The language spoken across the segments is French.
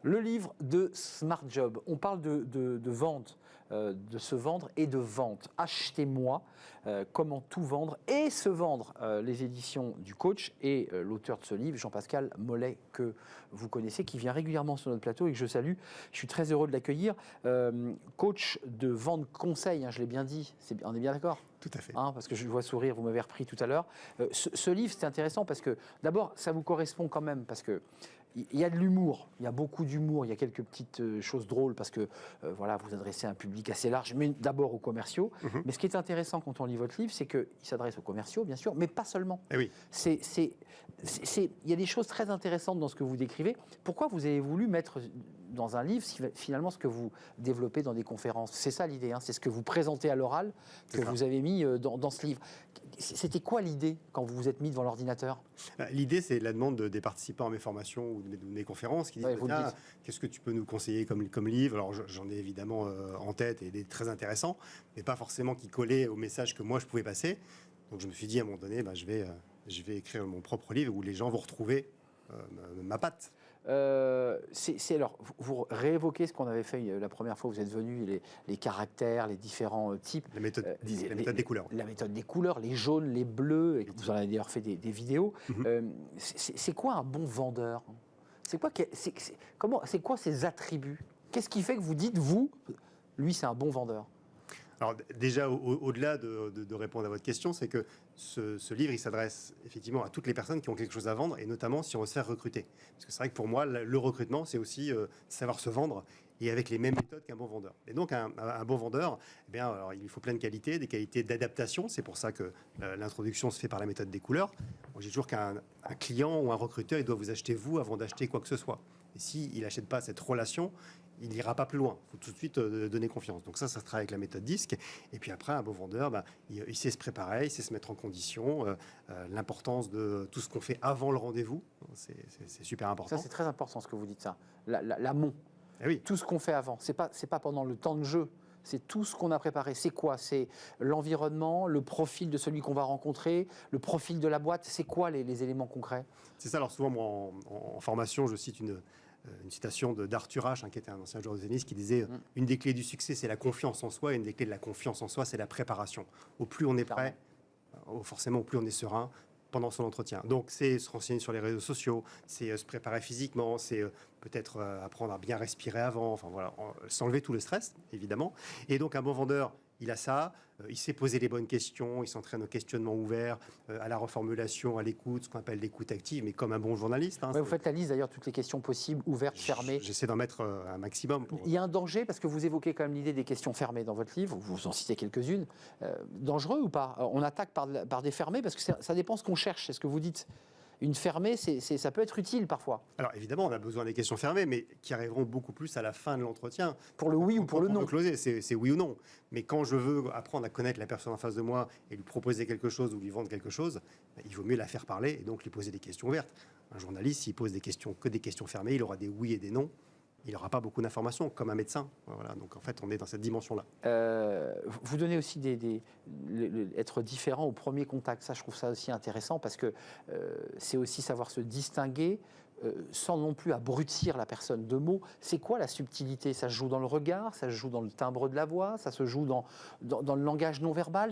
Le livre de Smart Job. On parle de vente, de se vendre et de vente. Achetez-moi, comment tout vendre et se vendre. Les éditions du coach et l'auteur de ce livre, Jean-Pascal Mollet, que vous connaissez, qui vient régulièrement sur notre plateau et que je salue. Je suis très heureux de l'accueillir. Coach de vente conseil, hein, je l'ai bien dit, on est bien d'accord ? Tout à fait. Parce que je vois sourire, vous m'avez repris tout à l'heure. Ce livre, c'est intéressant parce que, d'abord, ça vous correspond quand même, parce que il y a de l'humour, il y a beaucoup d'humour, il y a quelques petites choses drôles, parce que voilà, vous adressez à un public assez large, mais d'abord aux commerciaux. Mais ce qui est intéressant quand on lit votre livre, c'est qu'il s'adresse aux commerciaux, bien sûr, mais pas seulement. Eh oui. Il y a des choses très intéressantes dans ce que vous décrivez. Pourquoi vous avez voulu mettre dans un livre, finalement, ce que vous développez dans des conférences? C'est ça l'idée, hein, c'est ce que vous présentez à l'oral que vous avez mis dans ce livre. C'était quoi l'idée quand vous vous êtes mis devant l'ordinateur? L'idée, c'est la demande des participants à mes formations ou de mes conférences qui disent qu'est-ce que tu peux nous conseiller comme livre? Alors j'en ai évidemment en tête et des très intéressants, mais pas forcément qui collaient au message que moi je pouvais passer. Donc je me suis dit à un moment donné, je vais écrire mon propre livre où les gens vont retrouver ma patte. Alors, vous réévoquez ce qu'on avait fait la première fois où vous êtes venu, les caractères, les différents types. La méthode des couleurs. La méthode des couleurs, les jaunes, les bleus, et vous en avez d'ailleurs fait des vidéos. C'est quoi un bon vendeur? C'est quoi ses attributs? Qu'est-ce qui fait que vous dites, lui, c'est un bon vendeur? Alors déjà, au-delà de répondre à votre question, c'est que ce livre, il s'adresse effectivement à toutes les personnes qui ont quelque chose à vendre, et notamment si on veut se faire recruter. Parce que c'est vrai que pour moi, le recrutement, c'est aussi savoir se vendre, et avec les mêmes méthodes qu'un bon vendeur. Et donc, un bon vendeur, alors, il lui faut plein de qualités, des qualités d'adaptation. C'est pour ça que l'introduction se fait par la méthode des couleurs. Moi, j'ai toujours qu'un client ou un recruteur, il doit vous acheter vous avant d'acheter quoi que ce soit. Et s'il n'achète pas cette relation, il n'ira pas plus loin. Il faut tout de suite donner confiance. Donc ça se travaille avec la méthode DISC. Et puis après, un bon vendeur, il sait se préparer, il sait se mettre en condition. L'importance de tout ce qu'on fait avant le rendez-vous, c'est super important. Ça, c'est très important ce que vous dites, ça. L'amont. Eh oui. Tout ce qu'on fait avant. C'est pas pendant le temps de jeu. C'est tout ce qu'on a préparé. C'est quoi? C'est l'environnement, le profil de celui qu'on va rencontrer, le profil de la boîte. C'est quoi les éléments concrets? C'est ça. Alors souvent, moi, en formation, je cite une citation d'Arthur H, qui était un ancien joueur de tennis, qui disait une des clés du succès, c'est la confiance en soi, et une des clés de la confiance en soi, c'est la préparation. Au plus on est prêt, forcément, au plus on est serein pendant son entretien. Donc, c'est se renseigner sur les réseaux sociaux, c'est se préparer physiquement, c'est peut-être apprendre à bien respirer avant, enfin voilà, s'enlever tout le stress, évidemment. Et donc, un bon vendeur, il a ça, il sait poser les bonnes questions, il s'entraîne au questionnement ouvert, à la reformulation, à l'écoute, ce qu'on appelle l'écoute active, mais comme un bon journaliste. Vous faites la liste d'ailleurs, toutes les questions possibles, ouvertes, fermées. J'essaie d'en mettre un maximum. Il y a un danger, parce que vous évoquez quand même l'idée des questions fermées dans votre livre, vous en citez quelques-unes. Dangereux ou pas? On attaque par des fermées, parce que ça dépend ce qu'on cherche, c'est ce que vous dites. Une fermée, ça peut être utile parfois. Alors évidemment, on a besoin des questions fermées, mais qui arriveront beaucoup plus à la fin de l'entretien. Pour le oui ou pour le non. Closer, c'est oui ou non. Mais quand je veux apprendre à connaître la personne en face de moi et lui proposer quelque chose ou lui vendre quelque chose, il vaut mieux la faire parler et donc lui poser des questions ouvertes. Un journaliste, s'il pose que des questions fermées, il aura des oui et des non. Il n'aura pas beaucoup d'informations, comme un médecin. Voilà, donc en fait, on est dans cette dimension-là. Vous donnez aussi être différent au premier contact. Ça, je trouve ça aussi intéressant, parce que c'est aussi savoir se distinguer sans non plus abrutir la personne de mots. C'est quoi la subtilité? Ça se joue dans le regard, ça se joue dans le timbre de la voix, ça se joue dans le langage non verbal.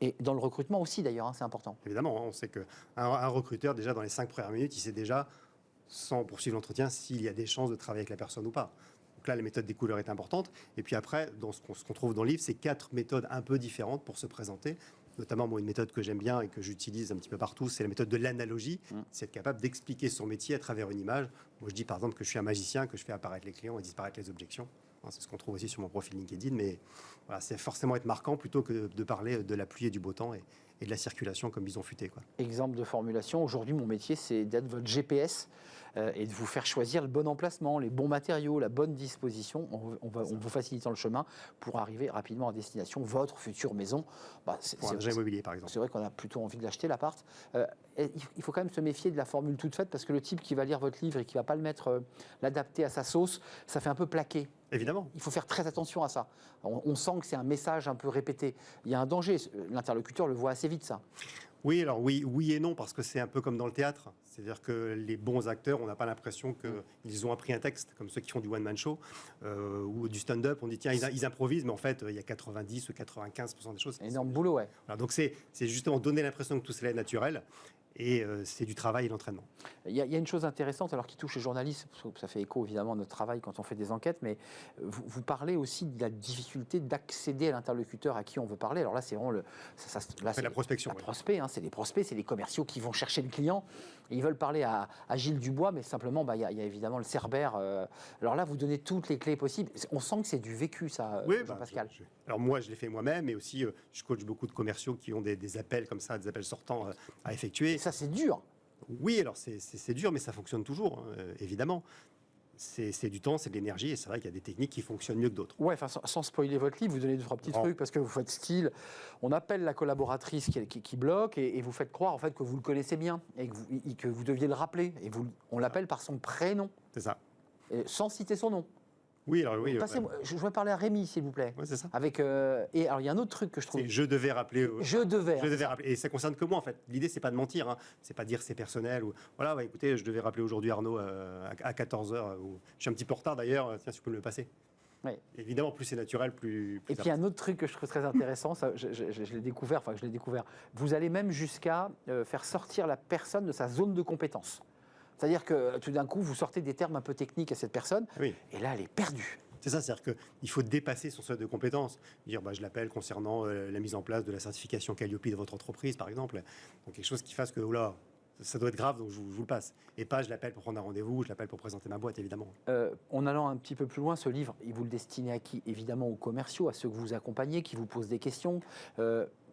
Et dans le recrutement aussi, d'ailleurs, c'est important. Évidemment, on sait qu'un recruteur, déjà dans les 5 premières minutes, il sait déjà, sans poursuivre l'entretien, s'il y a des chances de travailler avec la personne ou pas. Donc là, la méthode des couleurs est importante. Et puis après, dans ce qu'on trouve dans le livre, c'est 4 méthodes un peu différentes pour se présenter. Notamment, moi, une méthode que j'aime bien et que j'utilise un petit peu partout, c'est la méthode de l'analogie. C'est être capable d'expliquer son métier à travers une image. Moi, je dis par exemple que je suis un magicien, que je fais apparaître les clients et disparaître les objections. C'est ce qu'on trouve aussi sur mon profil LinkedIn. Mais voilà, c'est forcément être marquant plutôt que de parler de la pluie et du beau temps et de la circulation comme bison futé, quoi. Exemple de formulation, aujourd'hui, mon métier, c'est d'être votre GPS et de vous faire choisir le bon emplacement, les bons matériaux, la bonne disposition. On vous facilitant le chemin pour arriver rapidement à destination, votre future maison. Pour un agent immobilier, par exemple. C'est vrai qu'on a plutôt envie de l'acheter, l'appart. Il faut quand même se méfier de la formule toute faite, parce que le type qui va lire votre livre et qui ne va pas le mettre, l'adapter à sa sauce, ça fait un peu plaqué. Évidemment. Il faut faire très attention à ça. On sent que c'est un message un peu répété. Il y a un danger. L'interlocuteur le voit assez vite, ça. Oui, alors oui et non, parce que c'est un peu comme dans le théâtre. C'est-à-dire que les bons acteurs, on n'a pas l'impression qu'ils ont appris un texte, comme ceux qui font du one-man show ou du stand-up. On dit, tiens, ils improvisent, mais en fait, il y a 90 ou 95% des choses. Énorme boulot, ouais. Voilà, donc c'est justement donner l'impression que tout cela est naturel. Et c'est du travail et de l'entraînement. Il y a une chose intéressante, alors qui touche les journalistes, parce que ça fait écho évidemment à notre travail quand on fait des enquêtes, mais vous parlez aussi de la difficulté d'accéder à l'interlocuteur à qui on veut parler. Alors là, c'est vraiment c'est la prospection. La prospect, hein, c'est les prospects, c'est les commerciaux qui vont chercher le client. Et ils veulent parler à Gilles Dubois, mais simplement, il y a évidemment le Cerbère. Alors là, vous donnez toutes les clés possibles. On sent que c'est du vécu, ça, Oui, Jean-Pascal. Alors moi, je l'ai fait moi-même, mais aussi, je coach beaucoup de commerciaux qui ont des appels comme ça, des appels sortants à effectuer. Et ça, c'est dur. Oui, alors c'est dur, mais ça fonctionne toujours, évidemment. C'est du temps, c'est de l'énergie, et c'est vrai qu'il y a des techniques qui fonctionnent mieux que d'autres. Ouais, enfin, sans spoiler votre livre, vous donnez 2-3 petits trucs, parce que vous faites style, on appelle la collaboratrice qui bloque, et vous faites croire en fait que vous le connaissez bien, et que vous deviez le rappeler, et on l'appelle par son prénom. C'est ça. Et sans citer son nom. Oui, alors oui. Je vais parler à Rémi, s'il vous plaît. Oui, c'est ça. Et alors, il y a un autre truc que je trouve. Je devais rappeler. Je devais rappeler. Et ça concerne que moi, en fait. L'idée, c'est pas de mentir. Hein. C'est pas dire c'est personnel. Ou voilà, écoutez, je devais rappeler aujourd'hui Arnaud à 14h. Je suis un petit peu en retard d'ailleurs. Tiens, si vous pouvez me le passer. Oui. Évidemment, plus c'est naturel, plus. Et puis, un autre truc que je trouve très intéressant, ça, je l'ai découvert. Vous allez même jusqu'à faire sortir la personne de sa zone de compétence. C'est-à-dire que tout d'un coup, vous sortez des termes un peu techniques à cette personne, oui. Et là, elle est perdue. C'est ça, c'est-à-dire qu'il faut dépasser son seuil de compétences. Dire, je l'appelle concernant la mise en place de la certification Calliope de votre entreprise, par exemple. Donc quelque chose qui fasse que, oula, ça doit être grave, donc je vous le passe. Et pas, je l'appelle pour prendre un rendez-vous, je l'appelle pour présenter ma boîte, évidemment. En allant un petit peu plus loin, ce livre, il vous le destinez à qui? Évidemment aux commerciaux, à ceux que vous accompagnez, qui vous posent des questions.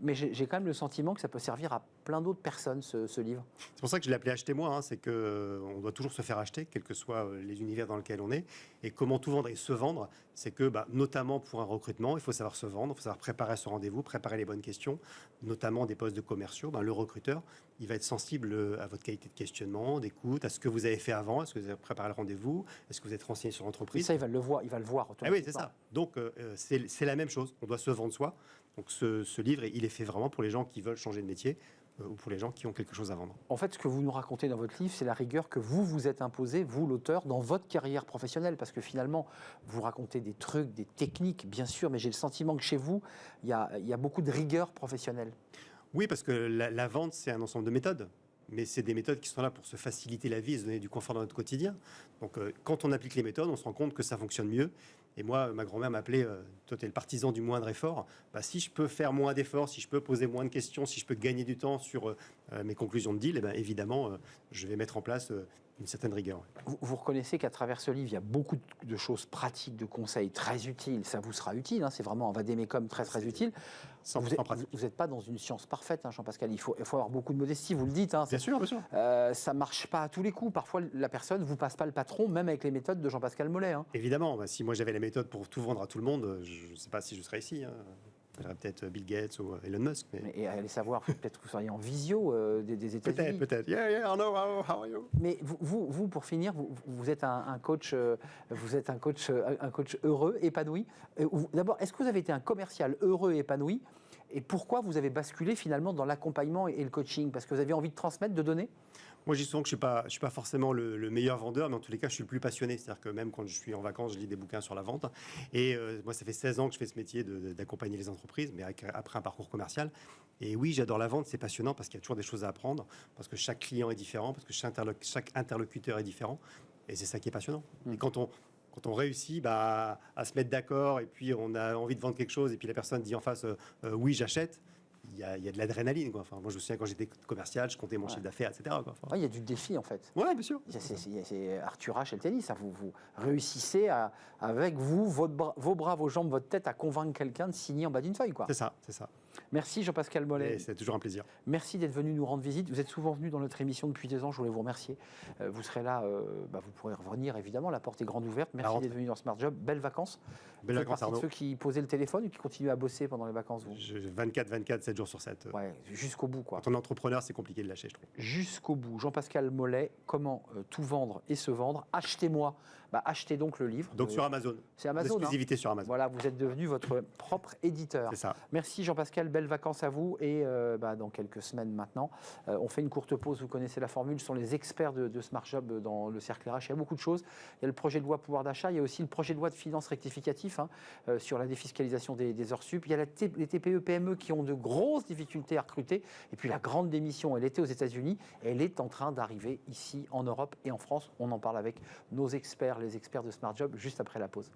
Mais j'ai quand même le sentiment que ça peut servir à plein d'autres personnes, ce livre. C'est pour ça que je l'ai appelé Achetez-moi. Hein, c'est qu'on doit toujours se faire acheter, quels que soient les univers dans lesquels on est. Et comment tout vendre et se vendre, c'est que, notamment pour un recrutement, il faut savoir se vendre, il faut savoir préparer ce rendez-vous, préparer les bonnes questions, notamment des postes de commerciaux. Le recruteur, il va être sensible à votre qualité de questionnement, d'écoute, à ce que vous avez fait avant, est-ce que vous avez préparé le rendez-vous, est-ce que vous êtes renseigné sur l'entreprise. Et ça, il va le voir. Oui, c'est ça. Donc, c'est la même chose. On doit se vendre soi. Donc ce livre, il est fait vraiment pour les gens qui veulent changer de métier ou pour les gens qui ont quelque chose à vendre. En fait, ce que vous nous racontez dans votre livre, c'est la rigueur que vous êtes imposée, vous l'auteur, dans votre carrière professionnelle. Parce que finalement, vous racontez des trucs, des techniques, bien sûr, mais j'ai le sentiment que chez vous, il y a beaucoup de rigueur professionnelle. Oui, parce que la vente, c'est un ensemble de méthodes. Mais c'est des méthodes qui sont là pour se faciliter la vie et se donner du confort dans notre quotidien. Donc quand on applique les méthodes, on se rend compte que ça fonctionne mieux. Et moi, ma grand-mère m'appelait, toi, tu es le partisan du moindre effort. Si je peux faire moins d'efforts, si je peux poser moins de questions, si je peux gagner du temps sur mes conclusions de deal, évidemment, je vais mettre en place une certaine rigueur. Vous reconnaissez qu'à travers ce livre, il y a beaucoup de choses pratiques, de conseils très utiles. Ça vous sera utile, hein, c'est vraiment un vadémécum très utile. Vous n'êtes pas dans une science parfaite, hein, Jean-Pascal. Il faut avoir beaucoup de modestie, vous le dites. Hein, bien sûr. Ça ne marche pas à tous les coups. Parfois, la personne ne vous passe pas le patron, même avec les méthodes de Jean-Pascal Mollet. Hein. Évidemment, si moi j'avais la méthode pour tout vendre à tout le monde, je ne sais pas si je serais ici. Hein. J'aurais peut-être Bill Gates ou Elon Musk. Et allez savoir, peut-être que vous seriez en visio des États-Unis. Peut-être. Yeah, Arnaud, how are you? Mais vous, pour finir, vous êtes un coach, un coach heureux, épanoui. D'abord, est-ce que vous avez été un commercial heureux et épanoui? Et pourquoi vous avez basculé finalement dans l'accompagnement et le coaching? Parce que vous avez envie de transmettre, de donner? Moi, je dis souvent que je ne suis pas forcément le meilleur vendeur, mais en tous les cas, je suis le plus passionné. C'est-à-dire que même quand je suis en vacances, je lis des bouquins sur la vente. Et moi, ça fait 16 ans que je fais ce métier d'accompagner les entreprises, mais après un parcours commercial. Et oui, j'adore la vente, c'est passionnant parce qu'il y a toujours des choses à apprendre, parce que chaque client est différent, parce que chaque interlocuteur est différent. Et c'est ça qui est passionnant. Et quand on réussit à se mettre d'accord, et puis on a envie de vendre quelque chose, et puis la personne dit en face oui, j'achète. Il y a de l'adrénaline. Moi, je me souviens quand j'étais commercial, je comptais mon chiffre d'affaires, etc. Il y a du défi, en fait. Oui, bien sûr. C'est Arthur H. et le tennis. Vous réussissez, avec vos bras, vos jambes, votre tête, à convaincre quelqu'un de signer en bas d'une feuille. C'est ça. Merci Jean-Pascal Mollet. C'est toujours un plaisir. Merci d'être venu nous rendre visite. Vous êtes souvent venu dans notre émission depuis 2 ans. Je voulais vous remercier. Vous serez là. Vous pourrez revenir, évidemment. La porte est grande ouverte. Merci d'être venu dans Smart Job. Belles vacances. Belles vacances, Arnaud. Ceux qui posaient le téléphone ou qui continuent à bosser pendant les vacances, vous 24, 7 jours sur 7. Ouais, jusqu'au bout, quoi. Quand on est entrepreneur, c'est compliqué de lâcher, je trouve. Jusqu'au bout. Jean-Pascal Mollet, comment tout vendre et se vendre. Achetez-moi. Achetez donc le livre. Donc sur Amazon. C'est Amazon. L'exclusivité sur Amazon. Voilà, vous êtes devenu votre propre éditeur. C'est ça. Merci Jean-Pascal. Belle belles vacances à vous et dans quelques semaines maintenant. On fait une courte pause, vous connaissez la formule, ce sont les experts de Smart Job dans le cercle RH. Il y a beaucoup de choses. Il y a le projet de loi pouvoir d'achat, il y a aussi le projet de loi de finances rectificatif sur la défiscalisation des heures sup. Il y a les TPE, PME qui ont de grosses difficultés à recruter. Et puis la grande démission, elle était aux États-Unis, elle est en train d'arriver ici en Europe et en France. On en parle avec nos experts, les experts de Smart Job, juste après la pause.